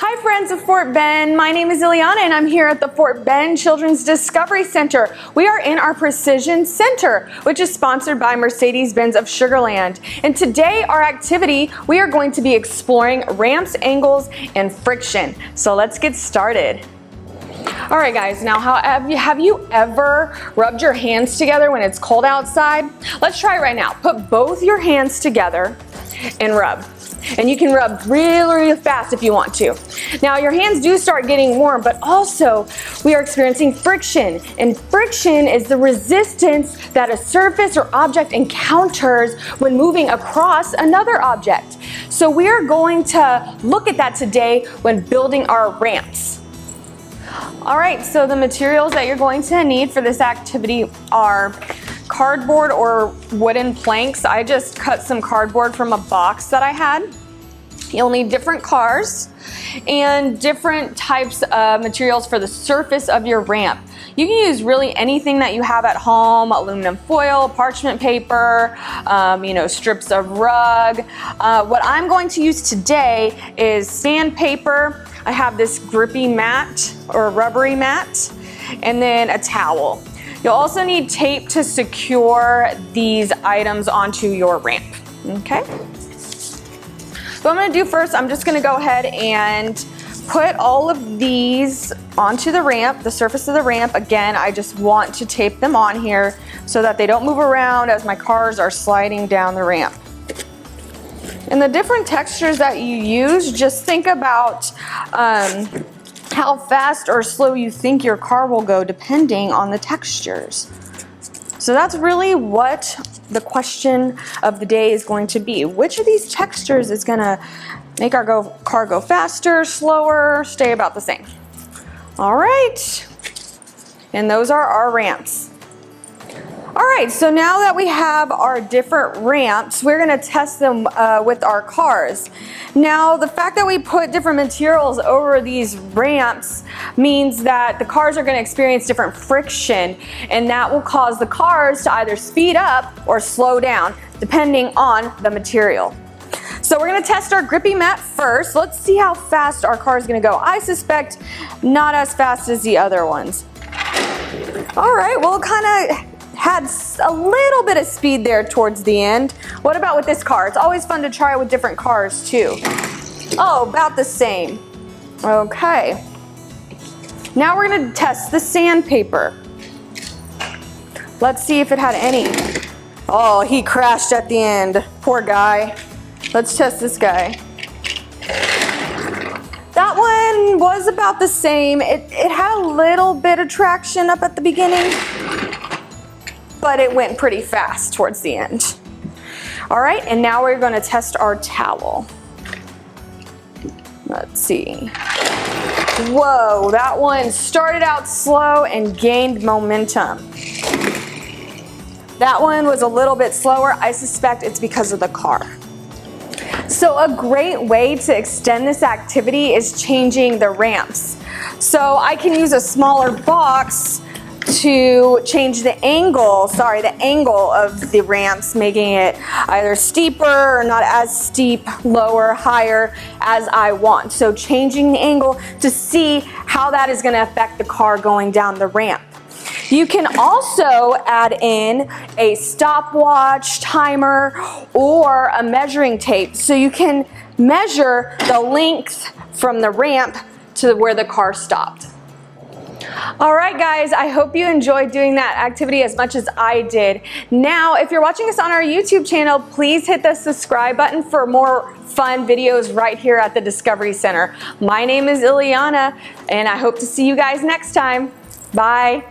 Hi friends of Fort Bend, my name is Iliana and I'm here at the Fort Bend Children's Discovery Center. We are in our Precision Center, which is sponsored by Mercedes-Benz of Sugar Land. And today our activity, we are going to be exploring ramps, angles, and friction. So let's get started. All right guys, now have you ever rubbed your hands together when it's cold outside? Let's try it right now. Put both your hands together and rub. And you can rub really fast if you want to. Now your hands do start getting warm, but also we are experiencing friction. And friction is the resistance that a surface or object encounters when moving across another object. So we are going to look at that today when building our ramps. All right, so the materials that you're going to need for this activity are cardboard or wooden planks. I just cut some cardboard from a box that I had. You'll need different cars and different types of materials for the surface of your ramp. You can use really anything that you have at home, aluminum foil, parchment paper, strips of rug. What I'm going to use today is sandpaper. I have this grippy mat or rubbery mat, and then a towel. You'll also need tape to secure these items onto your ramp, okay? So what I'm gonna do first, I'm just gonna go ahead and put all of these onto the ramp, the surface of the ramp. Again, I just want to tape them on here so that they don't move around as my cars are sliding down the ramp. And the different textures that you use, just think about how fast or slow you think your car will go depending on the textures. So that's really what the question of the day is going to be. Which of these textures is gonna make our car go faster, slower, stay about the same? All right, and those are our ramps. All right, so now that we have our different ramps, we're gonna test them with our cars. Now, the fact that we put different materials over these ramps means that the cars are gonna experience different friction, and that will cause the cars to either speed up or slow down, depending on the material. So we're gonna test our grippy mat first. Let's see how fast our car is gonna go. I suspect not as fast as the other ones. All right, well, it kinda had a little bit of speed there towards the end. What about with this car? It's always fun to try with different cars too. Oh, about the same. Okay. Now we're gonna test the sandpaper. Let's see if it had any. Oh, he crashed at the end. Poor guy. Let's test this guy. That one was about the same. It had a little bit of traction up at the beginning, but it went pretty fast towards the end. All right, and now we're gonna test our towel. Let's see. Whoa, that one started out slow and gained momentum. That one was a little bit slower. I suspect it's because of the car. So a great way to extend this activity is changing the ramps. So I can use a smaller box to change the angle of the ramps, making it either steeper or not as steep, lower, higher as I want. So changing the angle to see how that is gonna affect the car going down the ramp. You can also add in a stopwatch, timer, or a measuring tape so you can measure the length from the ramp to where the car stopped. All right guys, I hope you enjoyed doing that activity as much as I did. Now, if you're watching us on our YouTube channel, please hit the subscribe button for more fun videos right here at the Discovery Center. My name is Iliana, and I hope to see you guys next time. Bye.